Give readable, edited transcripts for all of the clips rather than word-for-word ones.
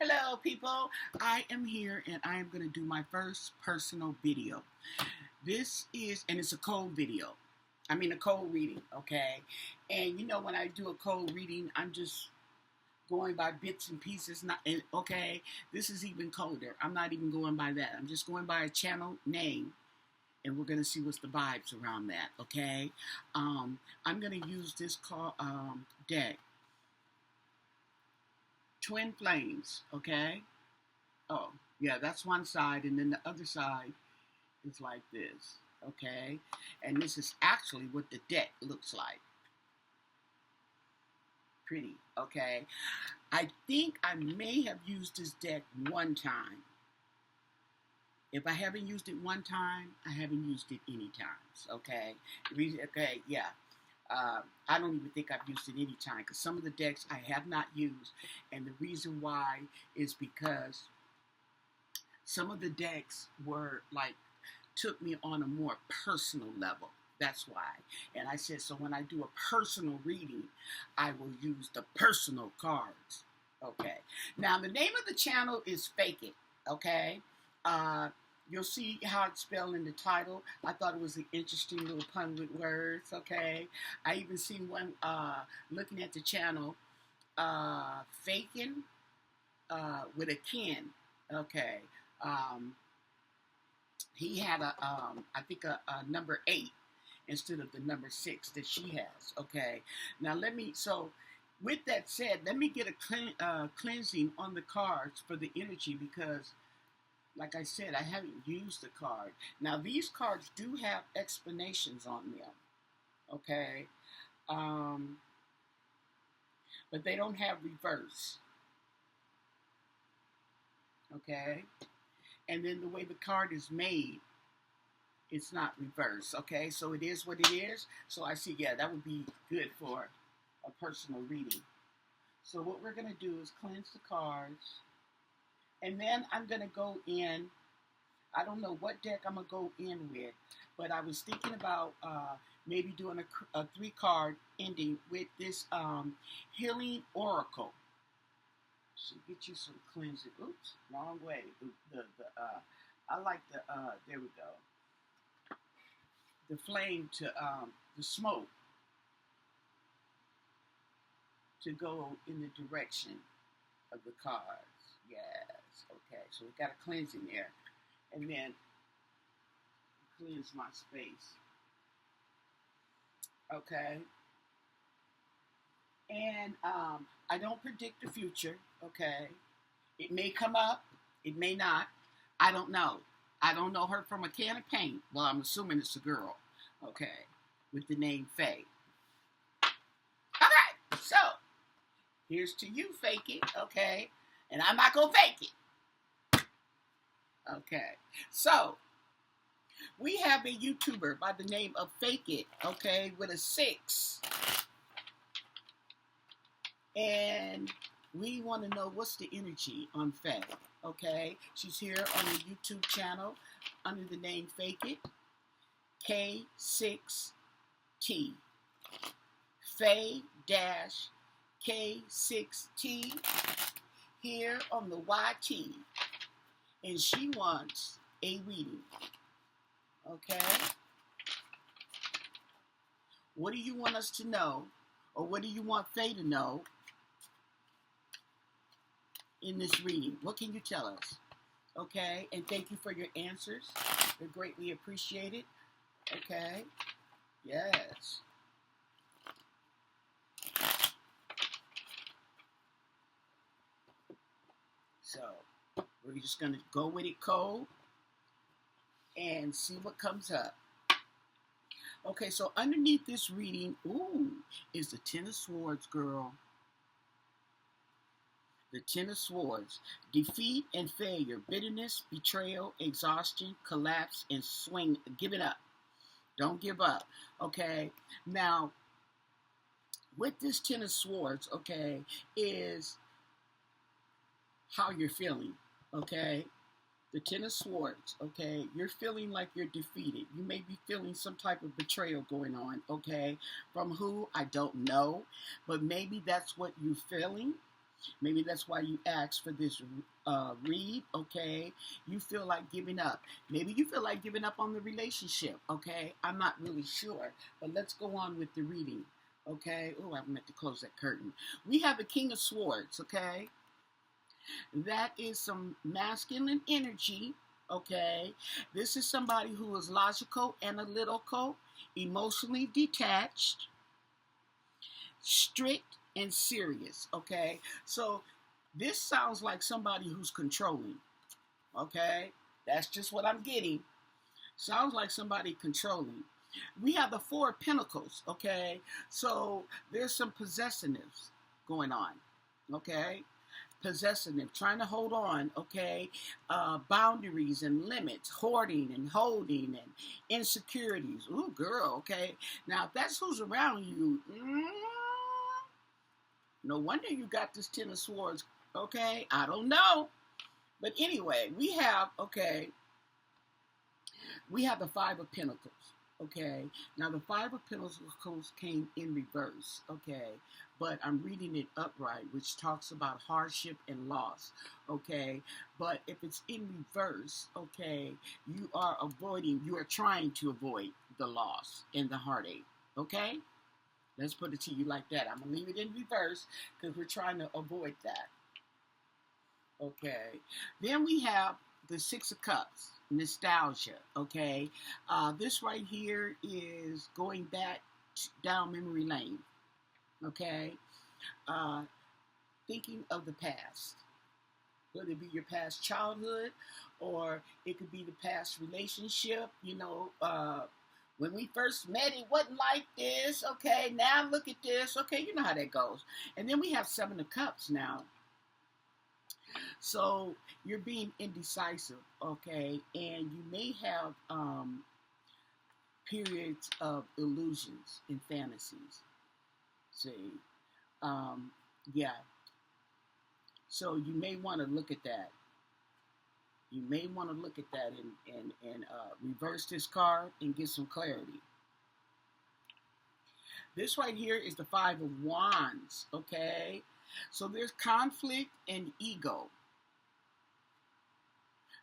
Hello people, I am here and I am going to do my first personal video. And it's a cold video. A cold reading, okay? And you know when I do a cold reading, I'm just going by bits and pieces, okay? This is even colder. I'm not even going by that. I'm just going by a channel name and we're going to see what's the vibes around that, okay? I'm going to use this deck. Twin Flames, okay? Oh, yeah, that's one side, and then the other side is like this, okay? And this is actually what the deck looks like. Pretty, okay? I think I may have used this deck one time. If I haven't used it one time, I haven't used it any times, okay? Okay, yeah. I don't even think I've used it any time because some of the decks I have not used, and the reason why is because some of the decks took me on a more personal level. That's why. And I said, so when I do a personal reading, I will use the personal cards. Okay. Now, the name of the channel is Fake It. Okay. You'll see how it's spelled in the title. I thought it was an interesting little pun with words, okay? I even seen one looking at the channel, faking with a kin, okay? He had I think a number 8 instead of the number 6 that she has, okay? Now with that said, let me get a cleansing on the cards for the energy because like I said, I haven't used the card. Now, these cards do have explanations on them, okay? But they don't have reverse, okay? And then the way the card is made, it's not reverse, okay? So it is what it is. So I see, yeah, that would be good for a personal reading. So what we're going to do is cleanse the cards. And then I'm going to go in, I don't know what deck I'm going to go in with, but I was thinking about maybe doing a 3-card ending with this Healing Oracle. Should get you some cleansing. Oops, wrong way. I like there we go. The flame to, the smoke to go in the direction of the cards. Yes. Okay, so we got a cleansing there. And then cleanse my space. Okay. And I don't predict the future, okay? It may come up, it may not. I don't know. I don't know her from a can of paint. Well, I'm assuming it's a girl, okay, with the name Faye. Okay, so here's to you, Fake It, okay? And I'm not going to fake it. Okay, so we have a YouTuber by the name of Fake It, okay, with a 6. And we want to know what's the energy on Faye, okay? She's here on the YouTube channel under the name Fake It, k6t. Faye-k6t here on the YT. And she wants a reading, okay? What do you want us to know, or what do you want Faye to know in this reading? What can you tell us, okay? And thank you for your answers. They're greatly appreciated, okay? Yes. So we're just going to go with it cold and see what comes up. Okay, so underneath this reading, is the 10 of Swords, girl. The 10 of Swords. Defeat and failure, bitterness, betrayal, exhaustion, collapse, and swing. Give it up. Don't give up. Okay, now, with this 10 of Swords, okay, is how you're feeling. Okay, the 10 of Swords, okay, you're feeling like you're defeated. You may be feeling some type of betrayal going on, okay, from who, I don't know, but maybe that's what you're feeling, Maybe that's why you asked for this read, okay? You feel like giving up. Maybe you feel like giving up on the relationship, okay? I'm not really sure, but let's go on with the reading, okay? Oh, I meant to close that curtain. We have a King of Swords, okay? That is some masculine energy, okay? This is somebody who is logical, analytical, emotionally detached, strict, and serious, okay? So this sounds like somebody who's controlling, okay? That's just what I'm getting. Sounds like somebody controlling. We have the Four of Pentacles, okay? So there's some possessiveness going on, okay? Possessive, trying to hold on, okay? Boundaries and limits, hoarding and holding and insecurities. Ooh, girl, okay? Now, if that's who's around you, no wonder you got this Ten of Swords, okay? I don't know. But anyway, we have the Five of Pentacles, okay? Now, the Five of Pentacles came in reverse, okay? But I'm reading it upright, which talks about hardship and loss, okay? But if it's in reverse, okay, you are trying to avoid the loss and the heartache, okay? Let's put it to you like that. I'm going to leave it in reverse because we're trying to avoid that. Okay. Then we have the Six of Cups, nostalgia. Okay. This right here is going back down memory lane. Okay. Thinking of the past. Whether it be your past childhood or it could be the past relationship, when we first met, it wasn't like this. Okay, now look at this. Okay, you know how that goes. And then we have Seven of Cups now. So you're being indecisive, okay? And you may have periods of illusions and fantasies. See? Yeah. So you may want to look at that. You may want to look at that and reverse this card and get some clarity. This right here is the Five of Wands, okay? So there's conflict and ego.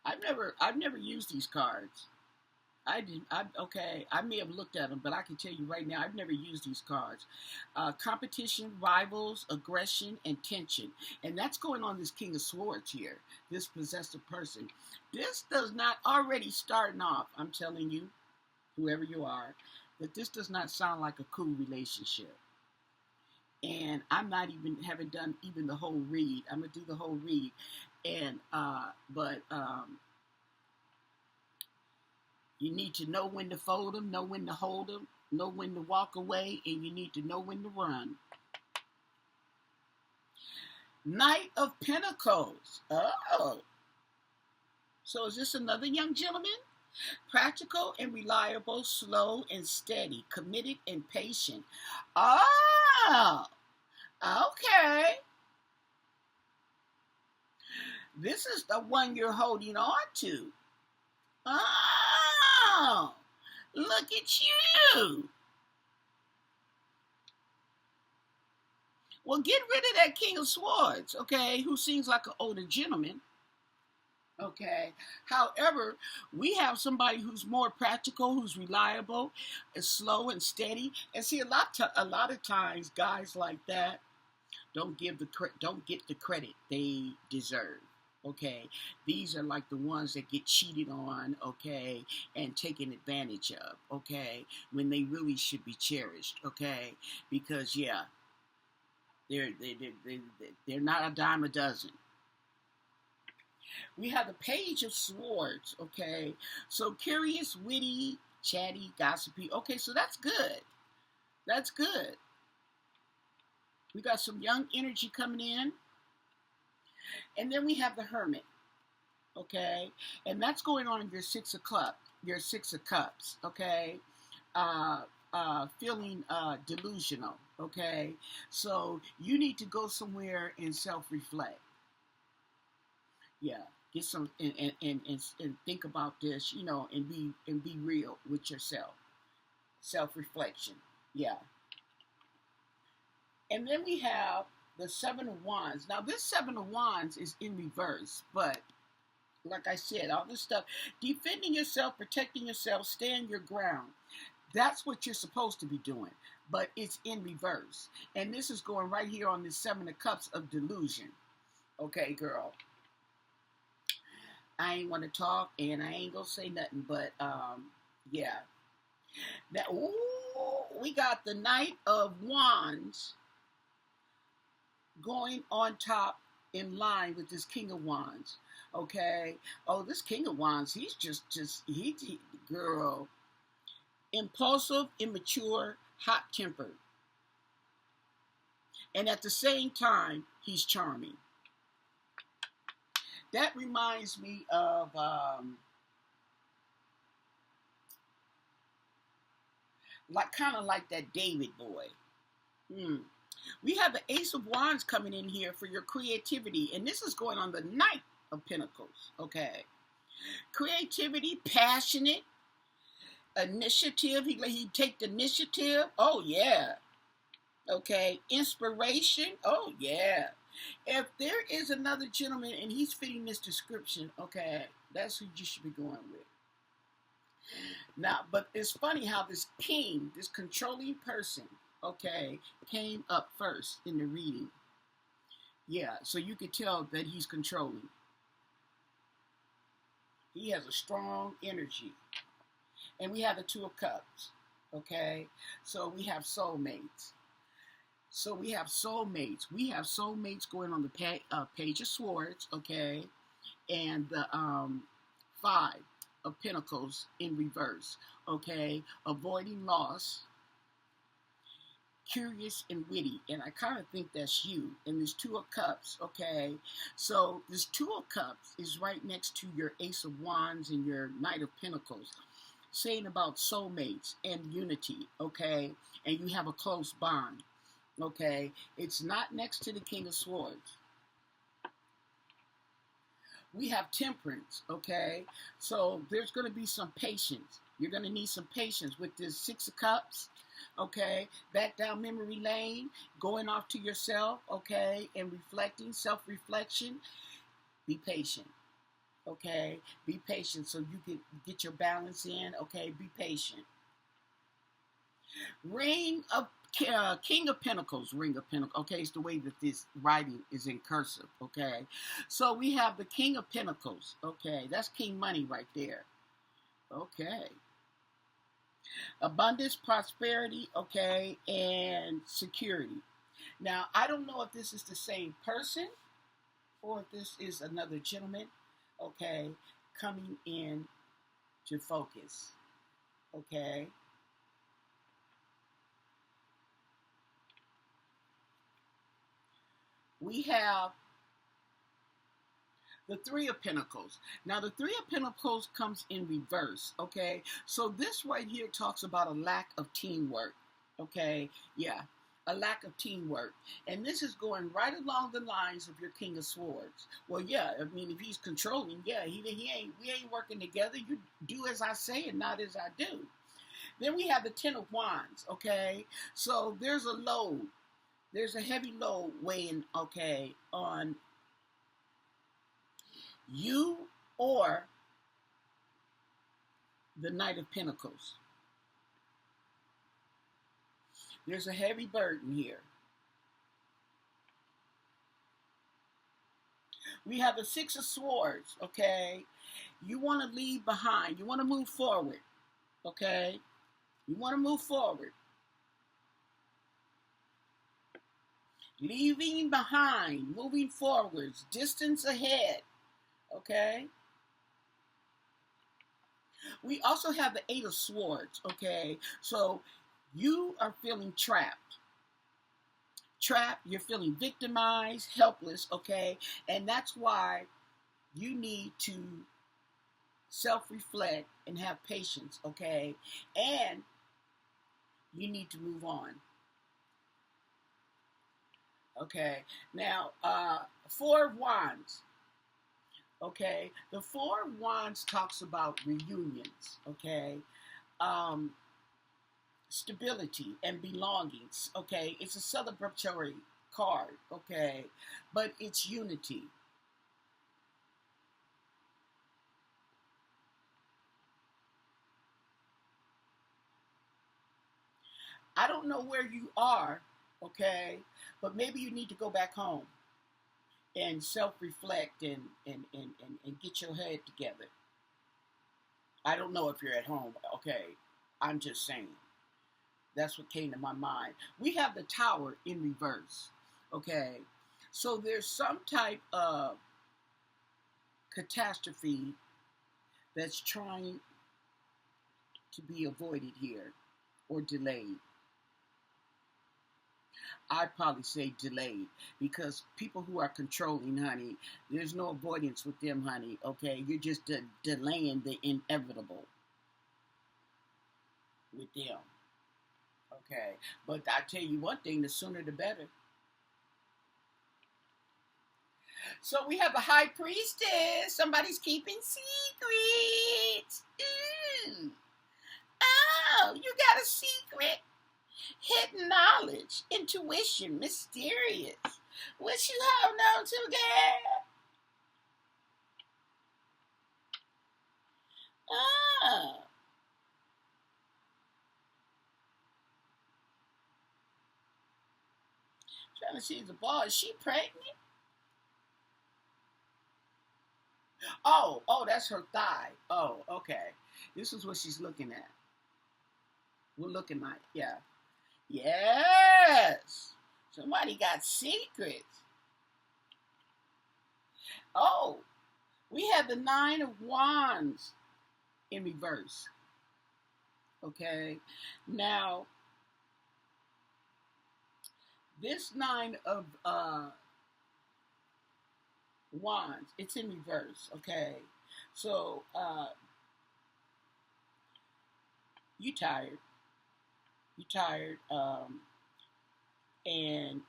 I've never used these cards. I may have looked at them, but I can tell you right now, I've never used these cards. Competition, rivals, aggression, and tension. And that's going on this King of Swords here, this possessive person. This does not already starting off, I'm telling you, whoever you are, that this does not sound like a cool relationship. And I'm not even, haven't done even the whole read. I'm going to do the whole read. And, you need to know when to fold them, know when to hold them, know when to walk away, and you need to know when to run. Knight of Pentacles. Oh. So is this another young gentleman? Practical and reliable, slow and steady, committed and patient. Oh, okay. This is the one you're holding on to. Oh, look at you. Well, get rid of that King of Swords, okay, who seems like an older gentleman. Okay. However, we have somebody who's more practical, who's reliable, is slow and steady. And see, a lot of times, guys like that don't get the credit they deserve. Okay, these are like the ones that get cheated on, okay, and taken advantage of, okay, when they really should be cherished, okay, because yeah, they're not a dime a dozen. We have the Page of Swords, okay, so curious, witty, chatty, gossipy. Okay, so that's good. That's good. We got some young energy coming in. And then we have the Hermit, okay? And that's going on in your Six of Cups, okay? Feeling delusional, okay? So you need to go somewhere and self-reflect. Yeah, get some and think about this, and be real with yourself. Self-reflection, yeah. And then we have the Seven of Wands. Now, this Seven of Wands is in reverse, but like I said, all this stuff, defending yourself, protecting yourself, stand your ground. That's what you're supposed to be doing, but it's in reverse. And this is going right here on this Seven of Cups of delusion. Okay, girl. I ain't want to talk, and I ain't gonna say nothing, but yeah. Now, ooh, we got the Knight of Wands going on top in line with this King of Wands. Okay. Oh, this King of Wands, he's just girl, impulsive, immature, hot-tempered, and at the same time, he's charming. That reminds me of kind of like that David boy. We have the Ace of Wands coming in here for your creativity, and this is going on the Knight of Pentacles. Okay, creativity, passionate, initiative. He take the initiative. Oh yeah. Okay, inspiration. Oh yeah. If there is another gentleman and he's fitting this description, okay, that's who you should be going with. Now, but it's funny how this king, this controlling person, okay, came up first in the reading. Yeah, so you could tell that he's controlling. He has a strong energy. And we have the Two of Cups, okay? So we have soulmates. We have soulmates going on the Page of Swords, okay? And the Five of Pentacles in reverse, okay? Avoiding loss, curious and witty. And I kind of think that's you. And this Two of Cups, okay? So this Two of Cups is right next to your Ace of Wands and your Knight of Pentacles, saying about soulmates and unity, okay? And you have a close bond. Okay, it's not next to the King of Swords. We have temperance, okay? So there's going to be some patience. You're going to need some patience with this Six of Cups, okay? Back down memory lane, going off to yourself, okay? And reflecting, self-reflection. Be patient, okay? Be patient so you can get your balance in, okay? Be patient. King of Pentacles, Ring of Pentacles. Okay, it's the way that this writing is in cursive. Okay, so we have the King of Pentacles. Okay, that's King Money right there. Okay, abundance, prosperity. Okay, and security. Now, I don't know if this is the same person or if this is another gentleman. Okay, coming in to focus. Okay. We have the Three of Pentacles. Now, the Three of Pentacles comes in reverse, okay? So this right here talks about a lack of teamwork, okay? Yeah, a lack of teamwork. And this is going right along the lines of your King of Swords. Well, yeah, I mean, if he's controlling, yeah, we ain't working together. You do as I say and not as I do. Then we have the Ten of Wands, okay? So there's a load. There's a heavy load weighing, okay, on you or the Knight of Pentacles. There's a heavy burden here. We have the Six of Swords, okay? You want to leave behind. You want to move forward, okay? You want to move forward. Leaving behind, moving forwards, distance ahead, okay? We also have the Eight of Swords, okay? So you are feeling trapped. You're feeling victimized, helpless, okay? And that's why you need to self-reflect and have patience, okay? And you need to move on. Okay, now, Four of Wands. Okay, the Four of Wands talks about reunions, okay? Stability and belongings, okay? It's a celebratory card, okay? But it's unity. I don't know where you are, okay? But maybe you need to go back home and self-reflect and get your head together. I don't know if you're at home, okay? I'm just saying. That's what came to my mind. We have the Tower in reverse, okay? So there's some type of catastrophe that's trying to be avoided here or delayed. I'd probably say delayed because people who are controlling, honey, there's no avoidance with them, honey, okay? You're just delaying the inevitable with them, okay? But I tell you one thing, the sooner the better. So we have a high priestess. Somebody's keeping secrets. Ooh. Oh, you got a secret? Hidden knowledge, intuition, mysterious. What you holding on to, girl? Oh. Trying to see the ball. Is she pregnant? Oh, that's her thigh. Oh, okay. This is what she's looking at. We're looking like, yeah. Yes. Somebody got secrets. Oh, we have the Nine of Wands in reverse. Okay. Now, this Nine of Wands, it's in reverse. Okay. So, you tired. You tired. And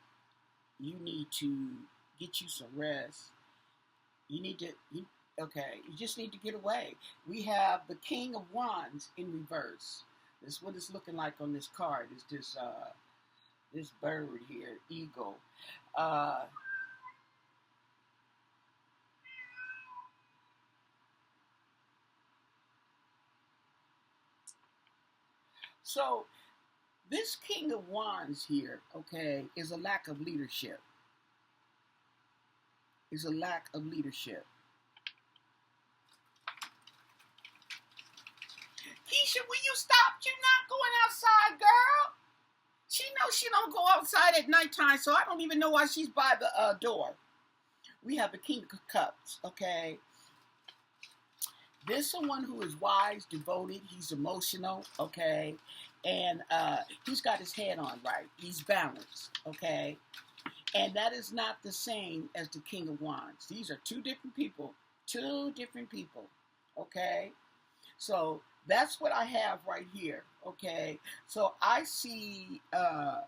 you need to get you some rest. You need to, okay, you just need to get away. We have the King of Wands in reverse. This is what it's looking like on this card. Is this bird here, eagle. So this King of Wands here, okay, is a lack of leadership. Is a lack of leadership. Keisha, will you stop? You're not going outside, girl. She knows she don't go outside at nighttime, so I don't even know why she's by the door. We have the King of Cups, okay? This is someone who is wise, devoted, he's emotional, okay? And he's got his head on right. He's balanced, okay? And that is not the same as the King of Wands. These are two different people. Two different people, okay? So that's what I have right here, okay? So I see a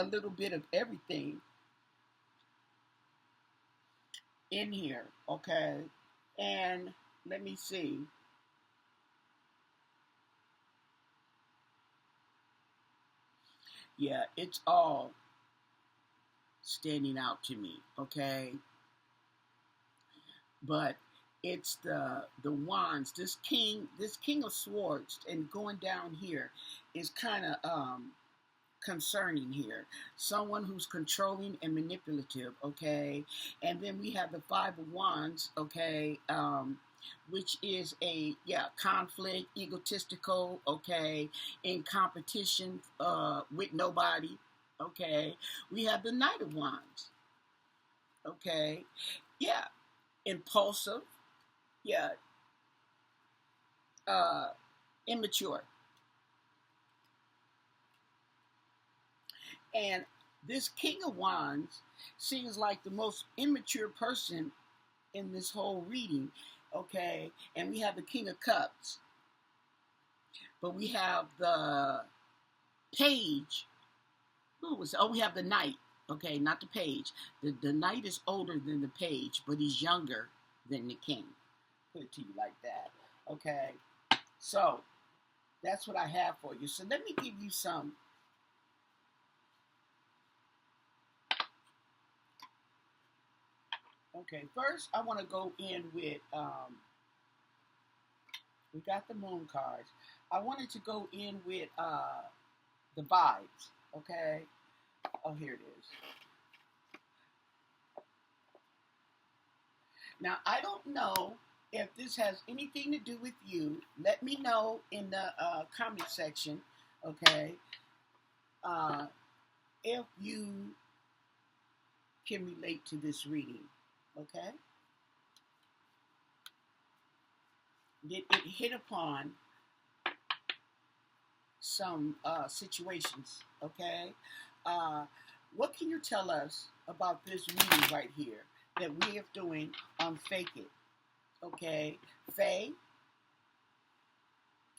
little bit of everything in here, okay? And let me see. Yeah, it's all standing out to me, okay? But it's the wands, this king of swords, and going down here is kind of concerning here. Someone who's controlling and manipulative, okay? And then we have the Five of Wands, okay, which is conflict, egotistical, okay, in competition with nobody, okay. We have the Knight of Wands, okay, yeah, impulsive, yeah, immature. And this King of Wands seems like the most immature person in this whole reading, okay? And we have the King of Cups. But we have the Page. We have the Knight. Okay, not the Page. The Knight is older than the Page, but he's younger than the King. Put it to you like that. Okay? So, that's what I have for you. So let me give you some Okay, first I want to go in with, we got the moon cards. I wanted to go in with the vibes, okay? Oh, here it is. Now, I don't know if this has anything to do with you. Let me know in the comment section, okay? Uh, if you can relate to this reading, okay? It hit upon some situations, okay? What can you tell us about this reading right here that we are doing on Fake It, okay? Faye,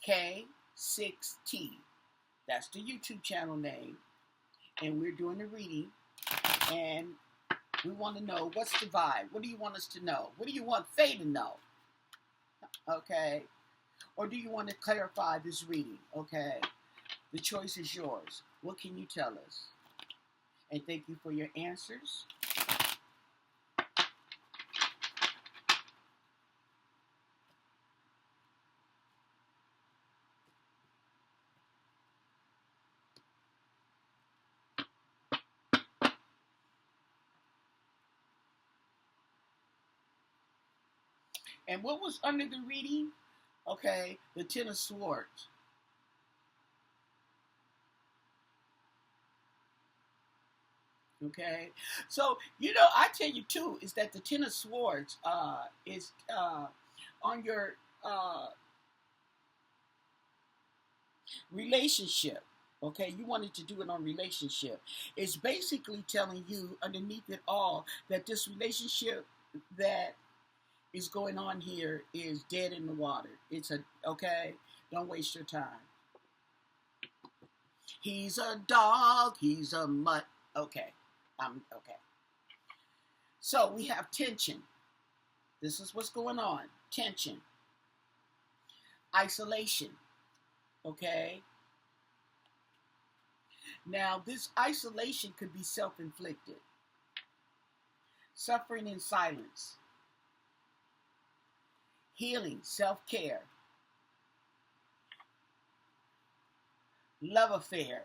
k6t. That's the YouTube channel name. And we're doing the reading. And we want to know, what's the vibe? What do you want us to know? What do you want Faye to know? Okay? Or do you want to clarify this reading? Okay? The choice is yours. What can you tell us? And thank you for your answers. And what was under the reading? Okay, the Ten of Swords. Okay, so I tell you too is that the Ten of Swords is on your relationship. Okay, you wanted to do it on relationship. It's basically telling you underneath it all that this relationship that is going on here is dead in the water. It's okay. Don't waste your time. He's a dog. He's a mutt. Okay, okay. So we have tension. This is what's going on. Tension. Isolation. Okay. Now, this isolation could be self-inflicted. Suffering in silence. Healing, self-care. Love affair.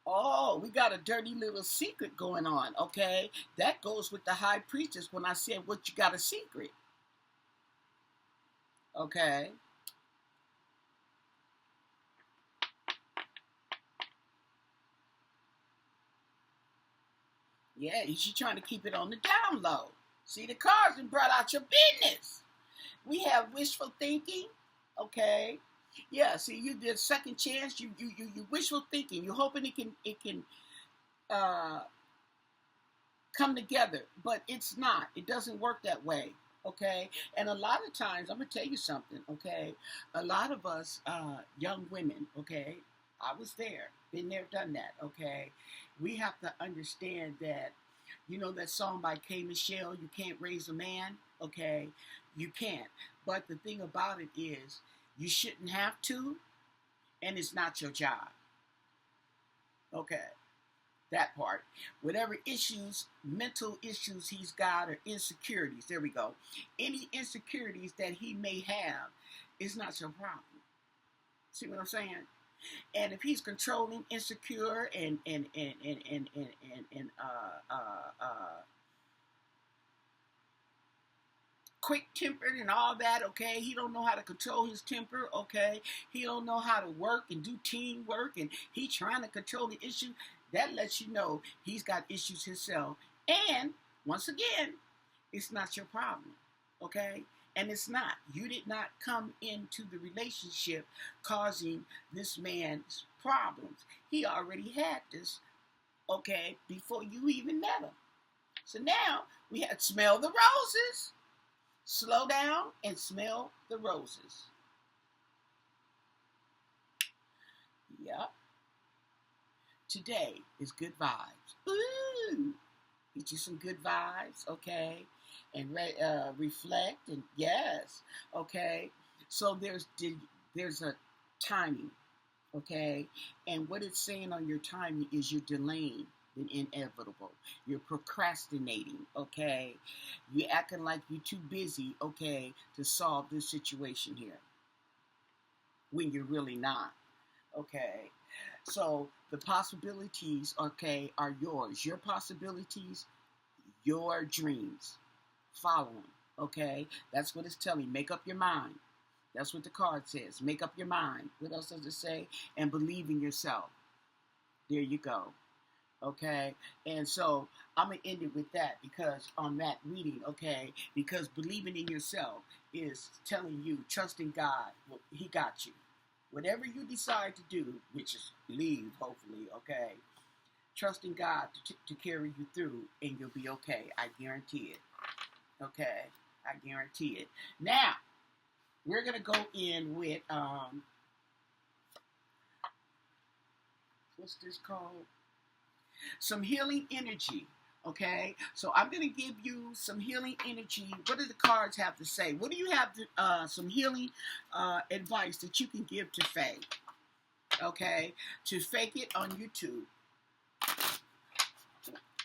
Oh, we got a dirty little secret going on, okay? That goes with the high priestess when I said, what, you got a secret? Okay. Yeah, she's trying to keep it on the down low. See, the cards and brought out your business. We have wishful thinking, okay? Yeah, see, you did second chance. You wishful thinking. You're hoping it can come together, but it's not. It doesn't work that way, okay? And a lot of times, I'm gonna tell you something, okay? A lot of us young women, okay? I was there, been there, done that, okay? We have to understand that, that song by K. Michelle, You Can't Raise a Man, okay? You can't. But the thing about it is, you shouldn't have to, and it's not your job. Okay, that part. Whatever issues, mental issues he's got, or insecurities, there we go. Any insecurities that he may have is not your problem. See what I'm saying? And if he's controlling, insecure, and quick-tempered and all that, okay? He don't know how to control his temper, okay? He don't know how to work and do teamwork, and he trying to control the issue. That lets you know he's got issues himself. And, once again, it's not your problem, okay? And it's not. You did not come into the relationship causing this man's problems. He already had this, okay, before you even met him. So now, we had to smell the roses. Slow down and smell the roses. Yep. Today is good vibes. Ooh. Get you some good vibes, okay? And reflect, and yes, okay? So there's a timing, okay? And what it's saying on your timing is you're delaying, than inevitable. You're procrastinating, okay? You're acting like you're too busy, okay, to solve this situation here when you're really not, okay? So the possibilities, okay, are yours. Your possibilities, your dreams. Follow them, okay? That's what it's telling you. Make up your mind. That's what the card says. Make up your mind. What else does it say? And believe in yourself. There you go. Okay, and so I'm gonna end it with that because on that reading, okay, because believing in yourself is telling you, trusting God, well, He got you. Whatever you decide to do, which is leave, hopefully, okay, trusting God to carry you through, and you'll be okay. I guarantee it. Okay, I guarantee it. Now we're gonna go in with what's this called? Some healing energy. Okay, so I'm going to give you some healing energy. What do the cards have to say? What do you have to, some healing advice that you can give to Faye? Okay, to fake it on YouTube.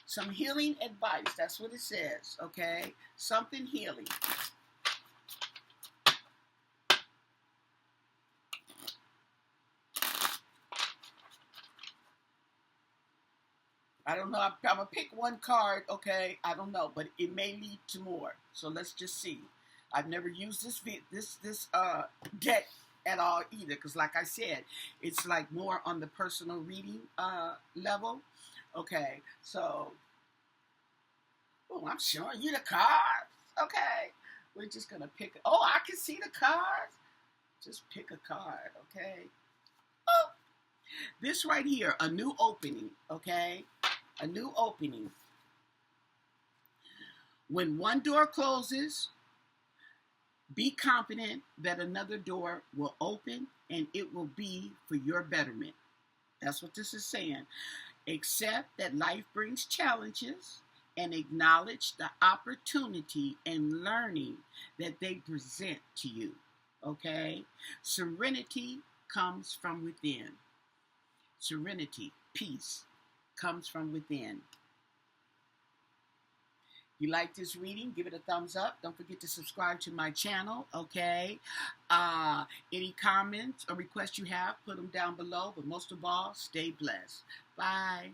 Some healing advice. That's what it says. Okay, something healing. I don't know. I'm gonna pick one card. Okay, I don't know, but it may lead to more. So let's just see. I've never used this deck at all either, because like I said, it's like more on the personal reading level. Okay, so I'm showing you the cards. Okay, we're just gonna pick. Oh, I can see the cards. Just pick a card. Okay. Oh, this right here, a new opening. Okay. A new opening. When one door closes, be confident that another door will open and it will be for your betterment. That's what this is saying. Accept that life brings challenges and acknowledge the opportunity and learning that they present to you. Okay? Serenity comes from within. Serenity, peace, comes from within. You like this reading? Give it a thumbs up. Don't forget to subscribe to my channel, okay? Any comments or requests you have, put them down below. But most of all, stay blessed. Bye.